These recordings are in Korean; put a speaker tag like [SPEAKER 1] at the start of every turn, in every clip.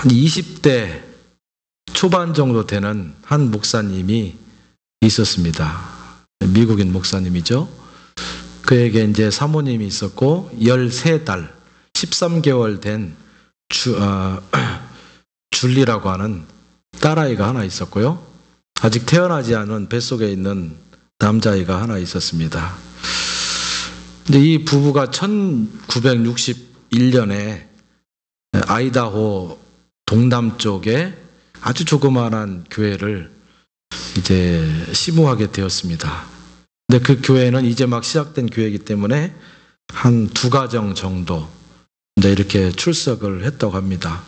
[SPEAKER 1] 한 20대 초반 정도 되는 한 목사님이 있었습니다. 미국인 목사님이죠. 그에게 이제 사모님이 있었고 13달, 13개월 된 줄리라고 하는 딸아이가 하나 있었고요. 아직 태어나지 않은 뱃속에 있는 남자아이가 하나 있었습니다. 근데 이 부부가 1961년에 아이다호 동남쪽에 아주 조그마한 교회를 이제 시무하게 되었습니다. 근데 그 교회는 이제 막 시작된 교회이기 때문에 한 2가정 정도 이제 이렇게 출석을 했다고 합니다.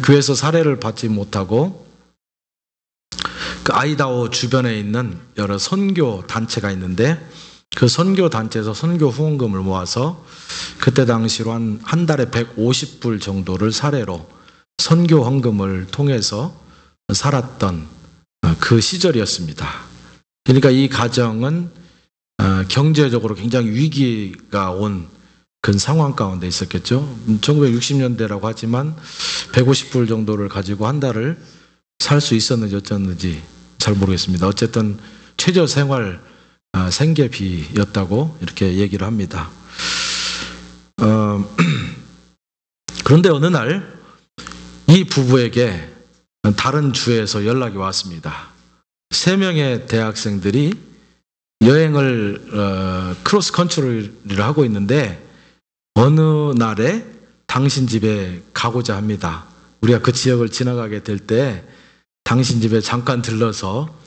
[SPEAKER 1] 교회에서 사례를 받지 못하고 그 아이다호 주변에 있는 여러 선교 단체가 있는데 그 선교 단체에서 선교 후원금을 모아서 그때 당시로 한 달에 150불 정도를 사례로 선교 헌금을 통해서 살았던 그 시절이었습니다. 그러니까 이 가정은 경제적으로 굉장히 위기가 온 그런 상황 가운데 있었겠죠. 1960년대라고 하지만 150불 정도를 가지고 한 달을 살 수 있었는지 어쩌는지 잘 모르겠습니다. 어쨌든 최저 생활 생계비였다고 이렇게 얘기를 합니다. 그런데 어느 날 이 부부에게 다른 주에서 연락이 왔습니다. 3명의 대학생들이 여행을 크로스 컨트리를 하고 있는데 어느 날에 당신 집에 가고자 합니다. 우리가 그 지역을 지나가게 될 때 당신 집에 잠깐 들러서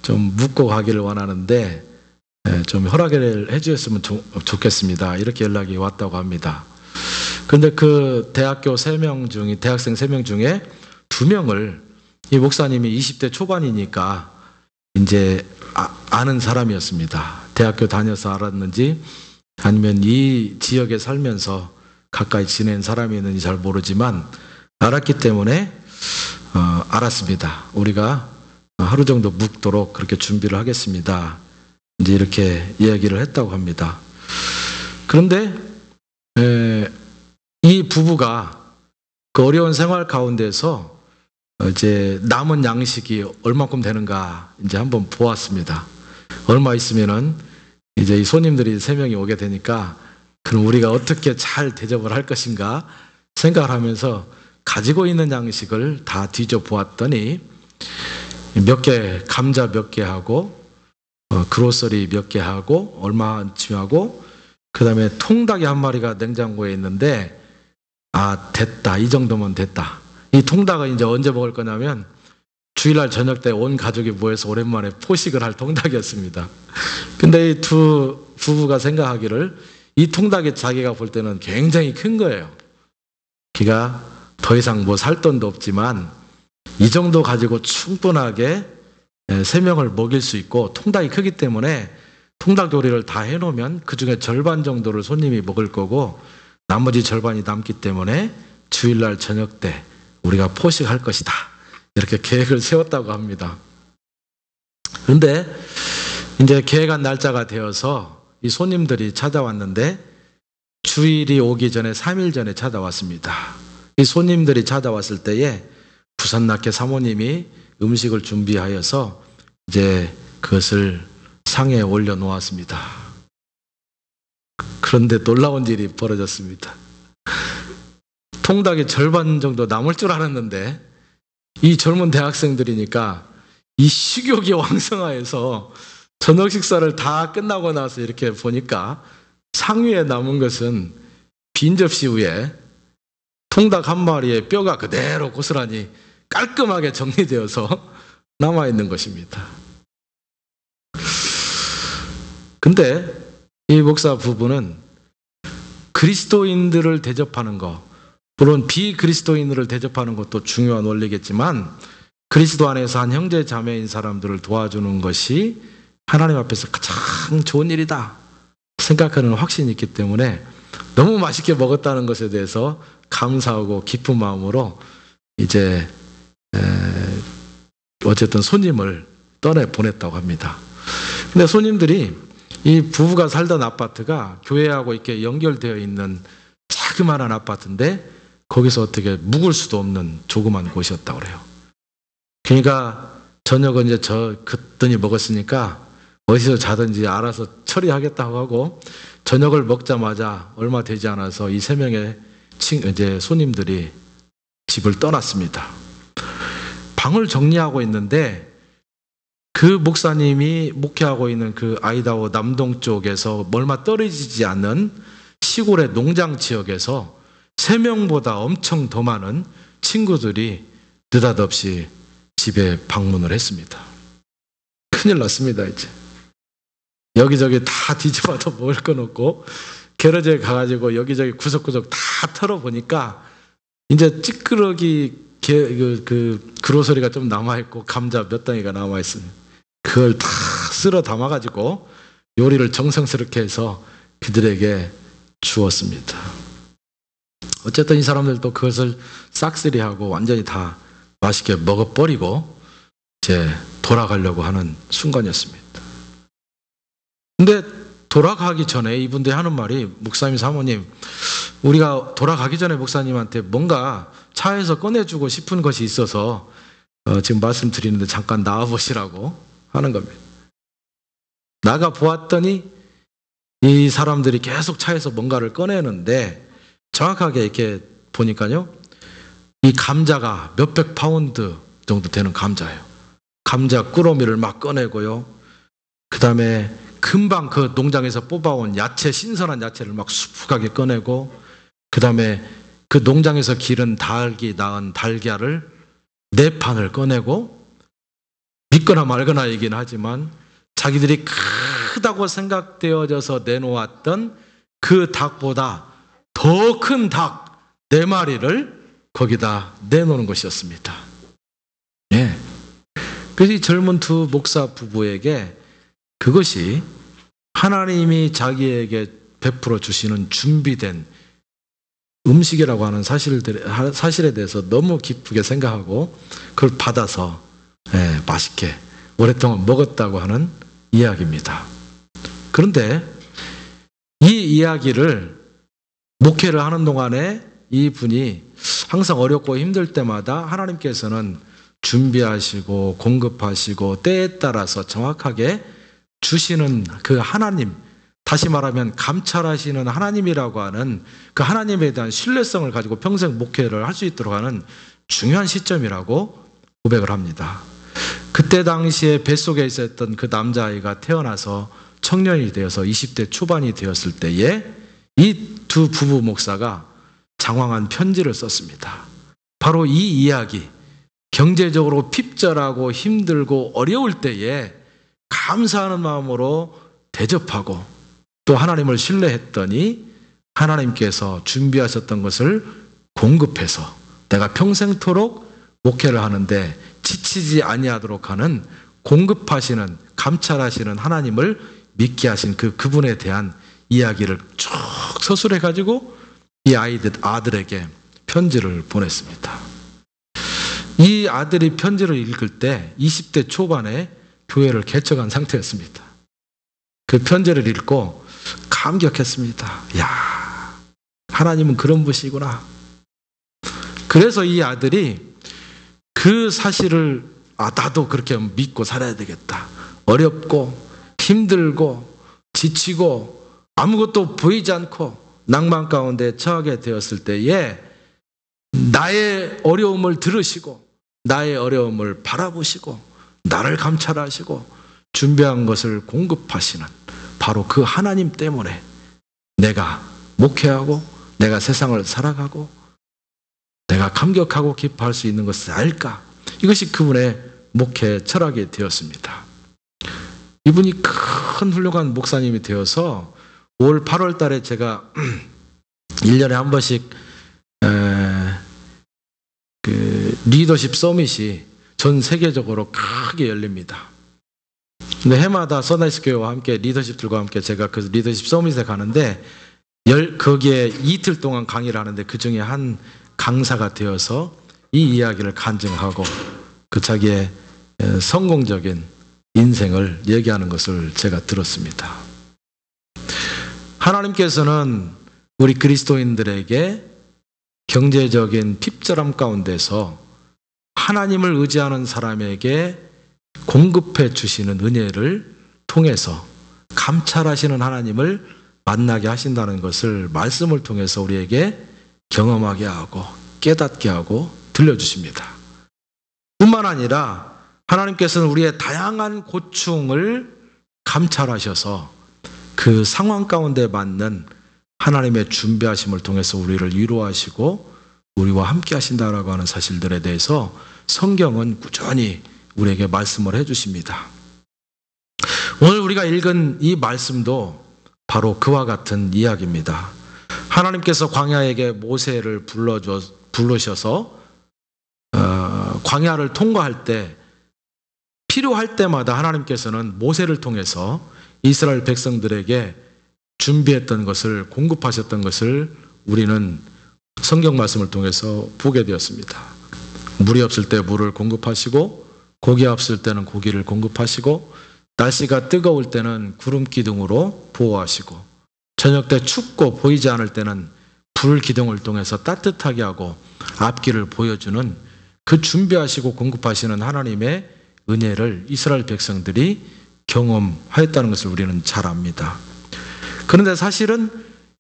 [SPEAKER 1] 좀 묵고 가기를 원하는데 좀 허락을 해주셨으면 좋겠습니다. 이렇게 연락이 왔다고 합니다. 그런데 그 대학생 3명 중에 2명을 이 목사님이 20대 초반이니까 이제 아는 사람이었습니다. 대학교 다녀서 알았는지 아니면 이 지역에 살면서 가까이 지낸 사람이었는지 잘 모르지만 알았기 때문에 알았습니다. 우리가 하루 정도 묵도록 그렇게 준비를 하겠습니다. 이제 이렇게 이야기를 했다고 합니다. 그런데 이 부부가 그 어려운 생활 가운데서 이제 남은 양식이 얼마큼 되는가 이제 한번 보았습니다. 얼마 있으면은 이제 이 손님들이 3명이 오게 되니까 그럼 우리가 어떻게 잘 대접을 할 것인가 생각을 하면서 가지고 있는 양식을 다 뒤져 보았더니 몇 개, 감자 몇 개 하고 그로서리 몇 개 하고 얼마쯤 하고 그 다음에 통닭이 한 마리가 냉장고에 있는데 됐다, 이 정도면 됐다. 이 통닭은 이제 언제 먹을 거냐면 주일날 저녁 때 온 가족이 모여서 오랜만에 포식을 할 통닭이었습니다. 근데 이 두 부부가 생각하기를 이 통닭이 자기가 볼 때는 굉장히 큰 거예요. 그가 더 이상 뭐 살 돈도 없지만 이 정도 가지고 충분하게 3명을 먹일 수 있고 통닭이 크기 때문에 통닭 요리를 다 해놓으면 그 중에 절반 정도를 손님이 먹을 거고 나머지 절반이 남기 때문에 주일날 저녁 때 우리가 포식할 것이다. 이렇게 계획을 세웠다고 합니다. 그런데 이제 계획한 날짜가 되어서 이 손님들이 찾아왔는데 주일이 오기 전에 3일 전에 찾아왔습니다. 이 손님들이 찾아왔을 때에 부산낙해 사모님이 음식을 준비하여서 이제 그것을 상에 올려놓았습니다. 그런데 놀라운 일이 벌어졌습니다. 통닭이 절반 정도 남을 줄 알았는데 이 젊은 대학생들이니까 이 식욕이 왕성하여서 저녁 식사를 다 끝나고 나서 이렇게 보니까 상위에 남은 것은 빈 접시 위에 통닭 한 마리의 뼈가 그대로 고스란히 깔끔하게 정리되어서 남아있는 것입니다. 근데 이 목사 부부는 그리스도인들을 대접하는 것, 물론 비그리스도인들을 대접하는 것도 중요한 원리겠지만 그리스도 안에서 한 형제 자매인 사람들을 도와주는 것이 하나님 앞에서 가장 좋은 일이다 생각하는 확신이 있기 때문에 너무 맛있게 먹었다는 것에 대해서 감사하고 기쁜 마음으로 이제 어쨌든 손님을 떠내보냈다고 합니다. 근데 손님들이 이 부부가 살던 아파트가 교회하고 이렇게 연결되어 있는 자그마한 아파트인데 거기서 어떻게 묵을 수도 없는 조그만 곳이었다고 그래요. 그러니까 저녁은 이제 그랬더니 먹었으니까 어디서 자든지 알아서 처리하겠다고 하고, 저녁을 먹자마자 얼마 되지 않아서 이 3명의 이제 손님들이 집을 떠났습니다. 방을 정리하고 있는데 그 목사님이 목회하고 있는 그 아이다호 남동쪽에서 얼마 떨어지지 않는 시골의 농장 지역에서 3명보다 엄청 더 많은 친구들이 느닷없이 집에 방문을 했습니다. 큰일 났습니다. 이제 여기저기 다 뒤져봐도 먹을 건 없고, 게러지에 가가지고 여기저기 구석구석 다 털어보니까 이제 찌끄러기 그로소리가 좀 남아있고 감자 몇 덩이가 남아있습니다. 그걸 다 쓸어 담아가지고 요리를 정성스럽게 해서 그들에게 주었습니다. 어쨌든 이 사람들도 그것을 싹쓸이하고 완전히 다 맛있게 먹어버리고 이제 돌아가려고 하는 순간이었습니다. 근데 돌아가기 전에 이분들이 하는 말이, 목사님, 사모님, 우리가 돌아가기 전에 목사님한테 뭔가 차에서 꺼내주고 싶은 것이 있어서 지금 말씀드리는데 잠깐 나와보시라고 하는 겁니다. 나가 보았더니 이 사람들이 계속 차에서 뭔가를 꺼내는데, 정확하게 이렇게 보니까요, 이 감자가 몇백 파운드 정도 되는 감자예요. 감자 꾸러미를 막 꺼내고요, 그 다음에 금방 그 농장에서 뽑아온 야채, 신선한 야채를 막 수북하게 꺼내고, 그 다음에 그 농장에서 기른 낳은 달걀을 4판을 꺼내고, 믿거나 말거나 얘기는 하지만 자기들이 크다고 생각되어져서 내놓았던 그 닭보다 더 큰 닭 4마리를 거기다 내놓는 것이었습니다. 예. 그래서 이 젊은 두 목사 부부에게 그것이 하나님이 자기에게 베풀어 주시는 준비된 음식이라고 하는 사실에 대해서 너무 기쁘게 생각하고 그걸 받아서 맛있게 오랫동안 먹었다고 하는 이야기입니다. 그런데 이 이야기를 목회를 하는 동안에 이분이 항상 어렵고 힘들 때마다 하나님께서는 준비하시고 공급하시고 때에 따라서 정확하게 주시는 그 하나님, 다시 말하면 감찰하시는 하나님이라고 하는 그 하나님에 대한 신뢰성을 가지고 평생 목회를 할 수 있도록 하는 중요한 시점이라고 고백을 합니다. 그때 당시에 뱃속에 있었던 그 남자아이가 태어나서 청년이 되어서 20대 초반이 되었을 때에 이 두 부부 목사가 장황한 편지를 썼습니다. 바로 이 이야기, 경제적으로 핍절하고 힘들고 어려울 때에 감사하는 마음으로 대접하고 또 하나님을 신뢰했더니 하나님께서 준비하셨던 것을 공급해서 내가 평생토록 목회를 하는데 지치지 아니하도록 하는 공급하시는, 감찰하시는 하나님을 믿게 하신 그분에 대한 이야기를 쭉 서술해 가지고 이 아들에게 편지를 보냈습니다. 이 아들이 편지를 읽을 때 20대 초반에 교회를 개척한 상태였습니다. 그 편지를 읽고 감격했습니다. 야, 하나님은 그런 분이시구나. 그래서 이 아들이 그 사실을 나도 그렇게 믿고 살아야 되겠다. 어렵고 힘들고 지치고 아무것도 보이지 않고 낭만 가운데 처하게 되었을 때에 나의 어려움을 들으시고 나의 어려움을 바라보시고 나를 감찰하시고 준비한 것을 공급하시는 바로 그 하나님 때문에 내가 목회하고 내가 세상을 살아가고 내가 감격하고 기뻐할 수 있는 것을 알까? 이것이 그분의 목회 철학이 되었습니다. 이분이 큰 훌륭한 목사님이 되어서 올 8월 달에 제가 1년에 한 번씩 그 리더십 서밋이 전 세계적으로 크게 열립니다. 근데 해마다 선라이즈 교회와 함께 리더십들과 함께 제가 그 리더십 서밋에 가는데 거기에 이틀 동안 강의를 하는데 그 중에 한 강사가 되어서 이 이야기를 간증하고 그 자기의 성공적인 인생을 얘기하는 것을 제가 들었습니다. 하나님께서는 우리 그리스도인들에게 경제적인 핍절함 가운데서 하나님을 의지하는 사람에게 공급해 주시는 은혜를 통해서 감찰하시는 하나님을 만나게 하신다는 것을 말씀을 통해서 우리에게 경험하게 하고 깨닫게 하고 들려주십니다. 뿐만 아니라 하나님께서는 우리의 다양한 고충을 감찰하셔서 그 상황 가운데 맞는 하나님의 준비하심을 통해서 우리를 위로하시고 우리와 함께 하신다라고 하는 사실들에 대해서 성경은 꾸준히 우리에게 말씀을 해주십니다. 오늘 우리가 읽은 이 말씀도 바로 그와 같은 이야기입니다. 하나님께서 광야에게 모세를 부르셔서 광야를 통과할 때 필요할 때마다 하나님께서는 모세를 통해서 이스라엘 백성들에게 준비했던 것을 공급하셨던 것을 우리는 성경 말씀을 통해서 보게 되었습니다. 물이 없을 때 물을 공급하시고 고기 없을 때는 고기를 공급하시고 날씨가 뜨거울 때는 구름 기둥으로 보호하시고 저녁 때 춥고 보이지 않을 때는 불 기둥을 통해서 따뜻하게 하고 앞길을 보여주는 그 준비하시고 공급하시는 하나님의 은혜를 이스라엘 백성들이 경험하였다는 것을 우리는 잘 압니다. 그런데 사실은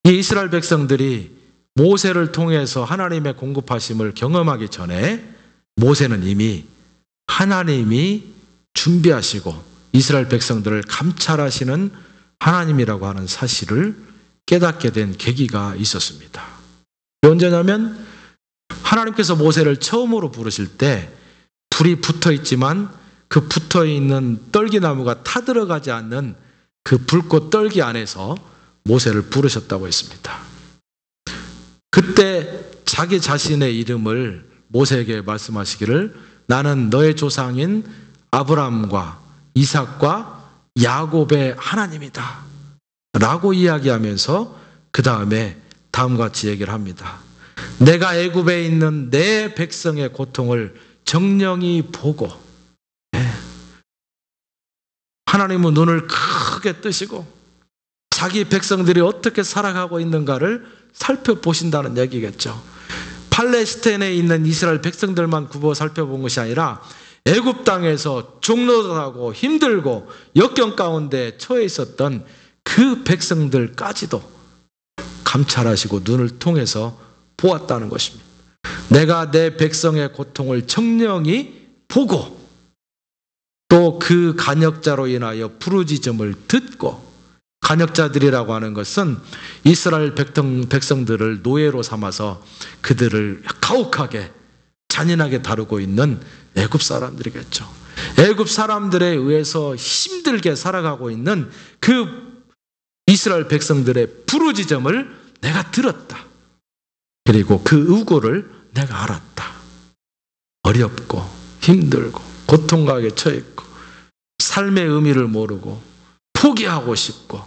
[SPEAKER 1] 이 이스라엘 백성들이 모세를 통해서 하나님의 공급하심을 경험하기 전에 모세는 이미 하나님이 준비하시고 이스라엘 백성들을 감찰하시는 하나님이라고 하는 사실을 깨닫게 된 계기가 있었습니다. 언제냐면 하나님께서 모세를 처음으로 부르실 때 불이 붙어 있지만 그 붙어 있는 떨기나무가 타들어가지 않는 그 불꽃 떨기 안에서 모세를 부르셨다고 했습니다. 그때 자기 자신의 이름을 모세에게 말씀하시기를 나는 너의 조상인 아브라함과 이삭과 야곱의 하나님이다 라고 이야기하면서 그 다음에 다음과 같이 얘기를 합니다. 내가 애굽에 있는 내 백성의 고통을 정령이 보고 하나님은 눈을 크게 뜨시고 자기 백성들이 어떻게 살아가고 있는가를 살펴보신다는 얘기겠죠. 팔레스타인에 있는 이스라엘 백성들만 굽어 살펴본 것이 아니라 애굽 땅에서 종노릇하고 힘들고 역경 가운데 처해 있었던 그 백성들까지도 감찰하시고 눈을 통해서 보았다는 것입니다. 내가 내 백성의 고통을 청령히 보고 또 그 간역자로 인하여 부르짖음을 듣고, 간역자들이라고 하는 것은 이스라엘 백성들을 노예로 삼아서 그들을 가혹하게 잔인하게 다루고 있는 애굽 사람들이겠죠. 애굽 사람들에 의해서 힘들게 살아가고 있는 그 이스라엘 백성들의 부르짖음을 내가 들었다. 그리고 그 의고를 내가 알았다. 어렵고 힘들고 고통 가운데 처해 있고 삶의 의미를 모르고 포기하고 싶고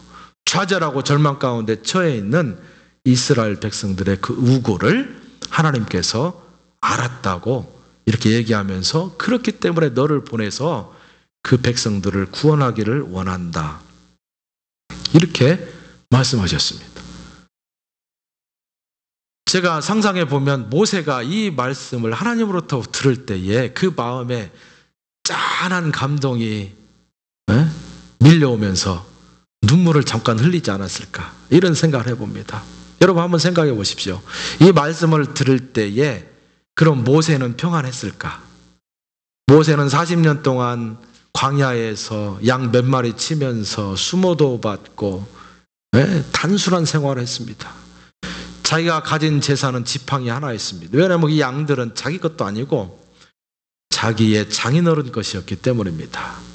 [SPEAKER 1] 좌절하고 절망 가운데 처해 있는 이스라엘 백성들의 그 의고를 하나님께서 알았다고 이렇게 얘기하면서 그렇기 때문에 너를 보내서 그 백성들을 구원하기를 원한다. 이렇게 말씀하셨습니다. 제가 상상해 보면 모세가 이 말씀을 하나님으로부터 들을 때에 그 마음에 짠한 감동이 밀려오면서 눈물을 잠깐 흘리지 않았을까, 이런 생각을 해봅니다. 여러분 한번 생각해 보십시오. 이 말씀을 들을 때에 그럼 모세는 평안했을까? 모세는 40년 동안 광야에서 양 몇 마리 치면서 수모도 받고 단순한 생활을 했습니다. 자기가 가진 재산은 지팡이 하나였습니다. 왜냐하면 이 양들은 자기 것도 아니고 자기의 장인어른 것이었기 때문입니다.